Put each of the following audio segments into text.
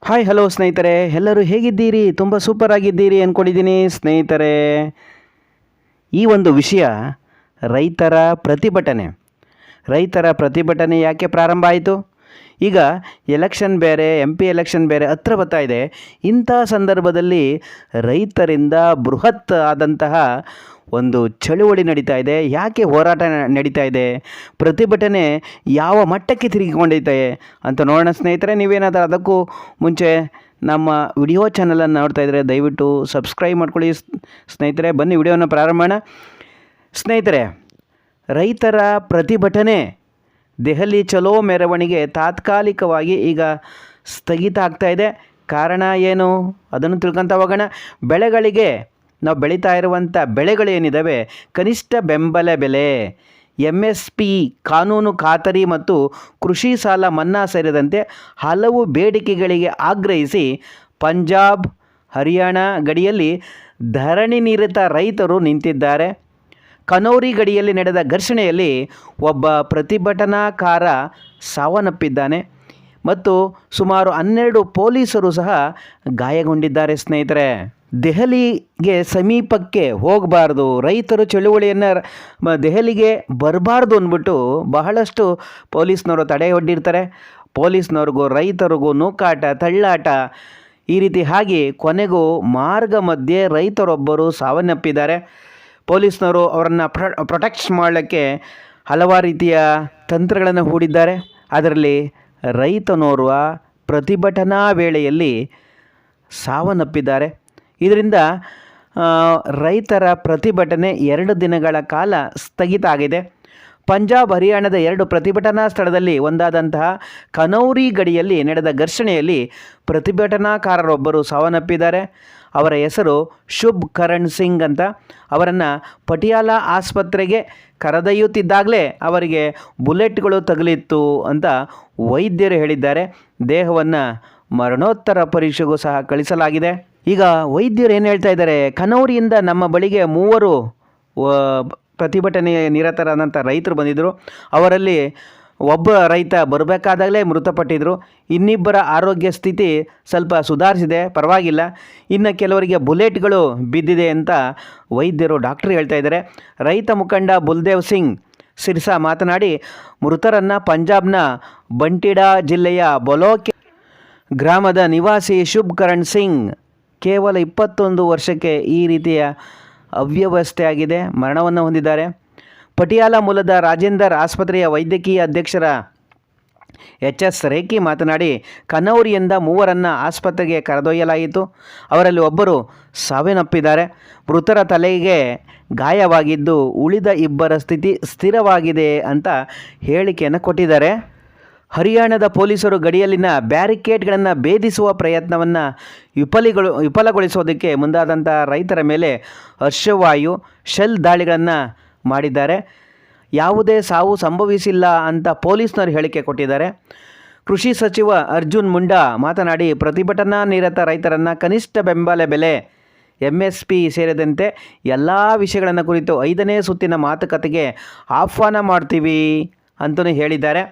Hi hello ಸ್ನೇಹಿತರೆ, ಎಲ್ಲರೂ ಹೇಗಿದ್ದೀರಿ? ತುಂಬ ಸೂಪರ್ ಆಗಿದ್ದೀರಿ ಅಂದ್ಕೊಂಡಿದ್ದೀನಿ ಸ್ನೇಹಿತರೆ. ಈ ಒಂದು ವಿಷಯ ರೈತರ ಪ್ರತಿಭಟನೆ. ರೈತರ ಪ್ರತಿಭಟನೆ ಯಾಕೆ ಪ್ರಾರಂಭ ಆಯಿತು? ಈಗ ಎಲೆಕ್ಷನ್ ಬೇರೆ, MP ಎಲೆಕ್ಷನ್ ಬೇರೆ ಹತ್ರ ಬರ್ತಾ ಇದೆ. ಇಂಥ ಸಂದರ್ಭದಲ್ಲಿ ರೈತರಿಂದ ಬೃಹತ್ ಆದಂತಹ ಒಂದು ಚಳುವಳಿ ನಡೀತಾ ಇದೆ. ಯಾಕೆ ಹೋರಾಟ ನಡೀತಾ ಇದೆ? ಪ್ರತಿಭಟನೆ ಯಾವ ಮಟ್ಟಕ್ಕೆ ತಿರುಗಿಕೊಂಡೈತೆ ಅಂತ ನೋಡೋಣ ಸ್ನೇಹಿತರೆ. ನೀವೇನಾದರೂ ಅದಕ್ಕೂ ಮುಂಚೆ ನಮ್ಮ ವಿಡಿಯೋ ಚಾನಲನ್ನು ನೋಡ್ತಾ ಇದ್ದರೆ ದಯವಿಟ್ಟು ಸಬ್ಸ್ಕ್ರೈಬ್ ಮಾಡ್ಕೊಳ್ಳಿ ಸ್ನೇಹಿತರೆ. ಬನ್ನಿ ವಿಡಿಯೋನ ಪ್ರಾರಂಭ ಮಾಡೋಣ ಸ್ನೇಹಿತರೆ. ರೈತರ ಪ್ರತಿಭಟನೆ, ದೆಹಲಿ ಚಲೋ ಮೆರವಣಿಗೆ ತಾತ್ಕಾಲಿಕವಾಗಿ ಈಗ ಸ್ಥಗಿತ ಆಗ್ತಾ ಇದೆ. ಕಾರಣ ಏನು ಅದನ್ನು ತಿಳ್ಕೊತ ಹೋಗೋಣ. ಬೆಳೆಗಳಿಗೆ, ನಾವು ಬೆಳೀತಾ ಇರುವಂಥ ಬೆಳೆಗಳೇನಿದ್ದಾವೆ, ಕನಿಷ್ಠ ಬೆಂಬಲ ಬೆಲೆ, MSP, ಕಾನೂನು ಖಾತರಿ ಮತ್ತು ಕೃಷಿ ಸಾಲ ಮನ್ನಾ ಸೇರಿದಂತೆ ಹಲವು ಬೇಡಿಕೆಗಳಿಗೆ ಆಗ್ರಹಿಸಿ ಪಂಜಾಬ್, ಹರಿಯಾಣ ಗಡಿಯಲ್ಲಿ ಧರಣಿ ನಿರತ ರೈತರು ನಿಂತಿದ್ದಾರೆ. ಕನೌರಿ ಗಡಿಯಲ್ಲಿ ನಡೆದ ಘರ್ಷಣೆಯಲ್ಲಿ ಒಬ್ಬ ಪ್ರತಿಭಟನಾಕಾರ ಸಾವನ್ನಪ್ಪಿದ್ದಾನೆ ಮತ್ತು ಸುಮಾರು 12 ಪೊಲೀಸರು ಸಹ ಗಾಯಗೊಂಡಿದ್ದಾರೆ ಸ್ನೇಹಿತರೆ. ದೆಹಲಿಗೆ ಸಮೀಪಕ್ಕೆ ಹೋಗಬಾರ್ದು, ರೈತರು ಚಳುವಳಿಯನ್ನು ದೆಹಲಿಗೆ ಬರಬಾರ್ದು ಅಂದ್ಬಿಟ್ಟು ಬಹಳಷ್ಟು ಪೊಲೀಸ್ನವರು ತಡೆ ಒಡ್ಡಿರ್ತಾರೆ. ಪೊಲೀಸ್ನವ್ರಿಗೂ ರೈತರಿಗೂ ನೂಕಾಟ, ತಳ್ಳಾಟ ಈ ರೀತಿ ಆಗಿ ಕೊನೆಗೂ ಮಾರ್ಗ ಮಧ್ಯೆ ರೈತರೊಬ್ಬರು ಸಾವನ್ನಪ್ಪಿದ್ದಾರೆ. ಪೊಲೀಸ್ನವರು ಅವರನ್ನು ಪ್ರೊಟೆಕ್ಟ್ ಮಾಡಲಿಕ್ಕೆ ಹಲವಾರು ರೀತಿಯ ತಂತ್ರಗಳನ್ನು ಹೂಡಿದ್ದಾರೆ. ಅದರಲ್ಲಿ ರೈತನೋರ್ವ ಪ್ರತಿಭಟನಾ ವೇಳೆಯಲ್ಲಿ ಸಾವನ್ನಪ್ಪಿದ್ದಾರೆ. ಇದರಿಂದ ರೈತರ ಪ್ರತಿಭಟನೆ 2 ದಿನಗಳ ಕಾಲ ಸ್ಥಗಿತ ಆಗಿದೆ. ಪಂಜಾಬ್, ಹರಿಯಾಣದ 2 ಪ್ರತಿಭಟನಾ ಸ್ಥಳದಲ್ಲಿ ಒಂದಾದಂತಹ ಕನೌರಿ ಗಡಿಯಲ್ಲಿ ನಡೆದ ಘರ್ಷಣೆಯಲ್ಲಿ ಪ್ರತಿಭಟನಾಕಾರರೊಬ್ಬರು ಸಾವನ್ನಪ್ಪಿದ್ದಾರೆ. ಅವರ ಹೆಸರು ಶುಭ್ ಕರಣ್ ಸಿಂಗ್ ಅಂತ. ಅವರನ್ನು ಪಟಿಯಾಲ ಆಸ್ಪತ್ರೆಗೆ ಕರೆದೊಯ್ಯುತ್ತಿದ್ದಾಗಲೇ ಅವರಿಗೆ ಬುಲೆಟ್ಗಳು ತಗುಲಿತ್ತು ಅಂತ ವೈದ್ಯರು ಹೇಳಿದ್ದಾರೆ. ದೇಹವನ್ನು ಮರಣೋತ್ತರ ಪರೀಕ್ಷೆಗೂ ಸಹ ಕಳಿಸಲಾಗಿದೆ. ಈಗ ವೈದ್ಯರು ಏನು ಹೇಳ್ತಾ ಇದ್ದಾರೆ, ಕನೌರಿಯಿಂದ ನಮ್ಮ ಬಳಿಗೆ 3 ಪ್ರತಿಭಟನೆ ನಿರತರಾದಂಥ ರೈತರು ಬಂದಿದ್ದರು. ಅವರಲ್ಲಿ ಒಬ್ಬ ರೈತ ಬರಬೇಕಾದಾಗಲೇ ಮೃತಪಟ್ಟಿದ್ದರು. ಇನ್ನಿಬ್ಬರ ಆರೋಗ್ಯ ಸ್ಥಿತಿ ಸ್ವಲ್ಪ ಸುಧಾರಿಸಿದೆ, ಪರವಾಗಿಲ್ಲ. ಇನ್ನು ಕೆಲವರಿಗೆ ಬುಲೆಟ್ಗಳು ಬಿದ್ದಿದೆ ಅಂತ ವೈದ್ಯರು, ಡಾಕ್ಟರ್ ಹೇಳ್ತಾ ಇದ್ದಾರೆ. ರೈತ ಮುಖಂಡ ಬುಲ್ದೇವ್ ಸಿಂಗ್ ಸಿರ್ಸಾ ಮಾತನಾಡಿ, ಮೃತರನ್ನು ಪಂಜಾಬ್ನ ಬಂಟಿಡಾ ಜಿಲ್ಲೆಯ ಬೊಲೋಕೆ ಗ್ರಾಮದ ನಿವಾಸಿ ಶುಭ್ ಕರಣ್ ಸಿಂಗ್ ಕೇವಲ 21 ವರ್ಷಕ್ಕೆ ಈ ರೀತಿಯ ಅವ್ಯವಸ್ಥೆ ಆಗಿದೆ, ಮರಣವನ್ನು ಹೊಂದಿದ್ದಾರೆ. ಪಟಿಯಾಲ ಮೂಲದ ರಾಜೇಂದರ್ ಆಸ್ಪತ್ರೆಯ ವೈದ್ಯಕೀಯ ಅಧೀಕ್ಷಕ HS ರೇಖಿ ಮಾತನಾಡಿ, ಕನೌರಿಯಿಂದ 3 ಆಸ್ಪತ್ರೆಗೆ ಕರೆದೊಯ್ಯಲಾಯಿತು. ಅವರಲ್ಲಿ ಒಬ್ಬರು ಸಾವನ್ನಪ್ಪಿದ್ದಾರೆ. ಮೃತರ ತಲೆಗೆ ಗಾಯವಾಗಿದ್ದು ಉಳಿದ 2 ಸ್ಥಿತಿ ಸ್ಥಿರವಾಗಿದೆ ಅಂತ ಹೇಳಿಕೆಯನ್ನು ಕೊಟ್ಟಿದ್ದಾರೆ. ಹರಿಯಾಣದ ಪೊಲೀಸರು ಗಡಿಯಲ್ಲಿನ ಬ್ಯಾರಿಕೇಡ್ಗಳನ್ನು ಭೇದಿಸುವ ಪ್ರಯತ್ನವನ್ನು ವಿಫಲಗೊಳಿಸೋದಕ್ಕೆ ಮುಂದಾದಂಥ ರೈತರ ಮೇಲೆ ಹರ್ಷವಾಯು ಶೆಲ್ ದಾಳಿಗಳನ್ನು ಮಾಡಿದ್ದಾರೆ. ಯಾವುದೇ ಸಾವು ಸಂಭವಿಸಿಲ್ಲ ಅಂತ ಪೊಲೀಸ್ನವರು ಹೇಳಿಕೆ ಕೊಟ್ಟಿದ್ದಾರೆ. ಕೃಷಿ ಸಚಿವ ಅರ್ಜುನ್ ಮುಂಡಾ ಮಾತನಾಡಿ, ಪ್ರತಿಭಟನಾ ನಿರತ ರೈತರನ್ನು ಕನಿಷ್ಠ ಬೆಂಬಲ ಬೆಲೆ, MSP ಸೇರಿದಂತೆ ಎಲ್ಲ ವಿಷಯಗಳನ್ನು ಕುರಿತು 5ನೇ ಸುತ್ತಿನ ಮಾತುಕತೆಗೆ ಆಹ್ವಾನ ಮಾಡ್ತೀವಿ ಅಂತಲೂ ಹೇಳಿದ್ದಾರೆ.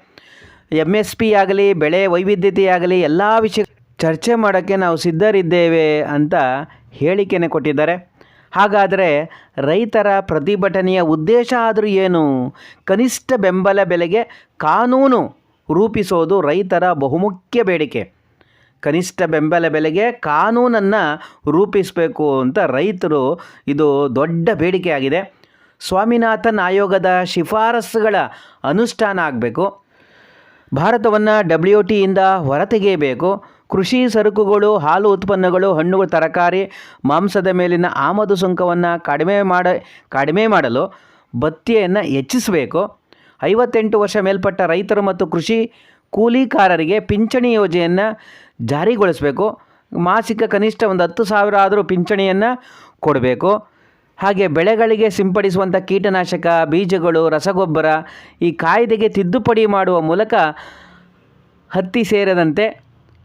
MSP ಆಗಲಿ, ಬೆಳೆ ವೈವಿಧ್ಯತೆಯಾಗಲಿ ಎಲ್ಲ ವಿಷಯ ಚರ್ಚೆ ಮಾಡೋಕ್ಕೆ ನಾವು ಸಿದ್ಧರಿದ್ದೇವೆ ಅಂತ ಹೇಳಿಕೆಯನ್ನು ಕೊಟ್ಟಿದ್ದಾರೆ. ಹಾಗಾದರೆ ರೈತರ ಪ್ರತಿಭಟನೆಯ ಉದ್ದೇಶ ಆದರೂ ಏನು? ಕನಿಷ್ಠ ಬೆಂಬಲ ಬೆಲೆಗೆ ಕಾನೂನು ರೂಪಿಸೋದು ರೈತರ ಬಹುಮುಖ್ಯ ಬೇಡಿಕೆ. ಕನಿಷ್ಠ ಬೆಂಬಲ ಬೆಲೆಗೆ ಕಾನೂನನ್ನು ರೂಪಿಸಬೇಕು ಅಂತ ರೈತರು, ಇದು ದೊಡ್ಡ ಬೇಡಿಕೆಯಾಗಿದೆ. ಸ್ವಾಮಿನಾಥನ್ ಆಯೋಗದ ಶಿಫಾರಸುಗಳ ಅನುಷ್ಠಾನ ಆಗಬೇಕು. ಭಾರತವನ್ನು WTOಯಿಂದ ಹೊರತೆಗೆಯಬೇಕು. ಕೃಷಿ ಸರಕುಗಳು, ಹಾಲು ಉತ್ಪನ್ನಗಳು, ಹಣ್ಣುಗಳು, ತರಕಾರಿ, ಮಾಂಸದ ಮೇಲಿನ ಆಮದು ಸುಂಕವನ್ನು ಕಡಿಮೆ ಮಾಡಲು ಭತ್ಯೆಯನ್ನು ಹೆಚ್ಚಿಸಬೇಕು. 58 ವರ್ಷ ಮೇಲ್ಪಟ್ಟ ರೈತರು ಮತ್ತು ಕೃಷಿ ಕೂಲಿಕಾರರಿಗೆ ಪಿಂಚಣಿ ಯೋಜನೆಯನ್ನು ಜಾರಿಗೊಳಿಸಬೇಕು. ಮಾಸಿಕ ಕನಿಷ್ಠ 10,000 ಆದರೂ ಪಿಂಚಣಿಯನ್ನು ಕೊಡಬೇಕು. ಹಾಗೆ ಬೆಳೆಗಳಿಗೆ ಸಿಂಪಡಿಸುವಂಥ ಕೀಟನಾಶಕ, ಬೀಜಗಳು, ರಸಗೊಬ್ಬರ ಈ ಕಾಯ್ದೆಗೆ ತಿದ್ದುಪಡಿ ಮಾಡುವ ಮೂಲಕ ಹತ್ತಿ ಸೇರಿದಂತೆ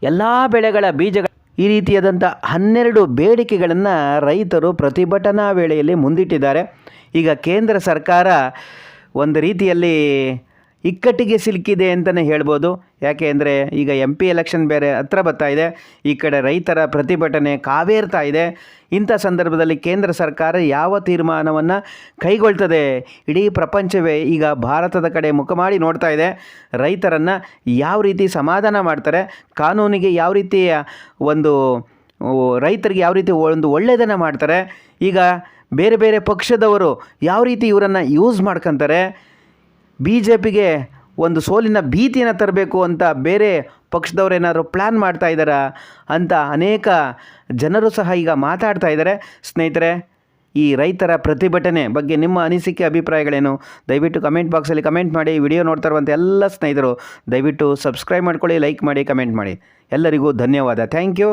ಎಲ್ಲ ಬೆಳೆಗಳ ಬೀಜಗಳು, ಈ ರೀತಿಯಾದಂಥ 12 ಬೇಡಿಕೆಗಳನ್ನು ರೈತರು ಪ್ರತಿಭಟನಾ ವೇಳೆಯಲ್ಲಿ ಮುಂದಿಟ್ಟಿದ್ದಾರೆ. ಈಗ ಕೇಂದ್ರ ಸರ್ಕಾರ ಒಂದು ರೀತಿಯಲ್ಲಿ ಇಕ್ಕಟ್ಟಿಗೆ ಸಿಲುಕಿದೆ ಅಂತಲೇ ಹೇಳ್ಬೋದು. ಯಾಕೆ ಅಂದರೆ ಈಗ MP ಎಲೆಕ್ಷನ್ ಬೇರೆ ಹತ್ರ ಬರ್ತಾ ಇದೆ, ಈ ಕಡೆ ರೈತರ ಪ್ರತಿಭಟನೆ ಕಾವೇರ್ತಾ ಇದೆ. ಇಂಥ ಸಂದರ್ಭದಲ್ಲಿ ಕೇಂದ್ರ ಸರ್ಕಾರ ಯಾವ ತೀರ್ಮಾನವನ್ನು ಕೈಗೊಳ್ತದೆ? ಇಡೀ ಪ್ರಪಂಚವೇ ಈಗ ಭಾರತದ ಕಡೆ ಮುಖ ಮಾಡಿ ನೋಡ್ತಾ ಇದೆ. ರೈತರನ್ನು ಯಾವ ರೀತಿ ಸಮಾಧಾನ ಮಾಡ್ತಾರೆ, ಕಾನೂನಿಗೆ ಯಾವ ರೀತಿಯ ಒಂದು ರೈತರಿಗೆ ಯಾವ ರೀತಿ ಒಂದು ಒಳ್ಳೆಯದನ್ನು ಮಾಡ್ತಾರೆ, ಈಗ ಬೇರೆ ಬೇರೆ ಪಕ್ಷದವರು ಯಾವ ರೀತಿ ಇವರನ್ನು ಯೂಸ್ ಮಾಡ್ಕೊತಾರೆ, BJPಗೆ ಒಂದು ಸೋಲಿನ ಭೀತಿಯನ್ನು ತರಬೇಕು ಅಂತ ಬೇರೆ ಪಕ್ಷದವರೇನಾದರೂ ಪ್ಲ್ಯಾನ್ ಮಾಡ್ತಾ ಇದ್ದಾರಾ ಅಂತ ಅನೇಕ ಜನರು ಸಹ ಈಗ ಮಾತಾಡ್ತಾ ಇದ್ದಾರೆ. ಸ್ನೇಹಿತರೆ, ಈ ರೈತರ ಪ್ರತಿಭಟನೆ ಬಗ್ಗೆ ನಿಮ್ಮ ಅನಿಸಿಕೆ ಅಭಿಪ್ರಾಯಗಳೇನು? ದಯವಿಟ್ಟು ಕಮೆಂಟ್ ಬಾಕ್ಸಲ್ಲಿ ಕಮೆಂಟ್ ಮಾಡಿ. ವಿಡಿಯೋ ನೋಡ್ತಾ ಇರುವಂಥ ಎಲ್ಲ ಸ್ನೇಹಿತರು ದಯವಿಟ್ಟು ಸಬ್ಸ್ಕ್ರೈಬ್ ಮಾಡ್ಕೊಳ್ಳಿ, ಲೈಕ್ ಮಾಡಿ, ಕಮೆಂಟ್ ಮಾಡಿ. ಎಲ್ಲರಿಗೂ ಧನ್ಯವಾದ. Thank you.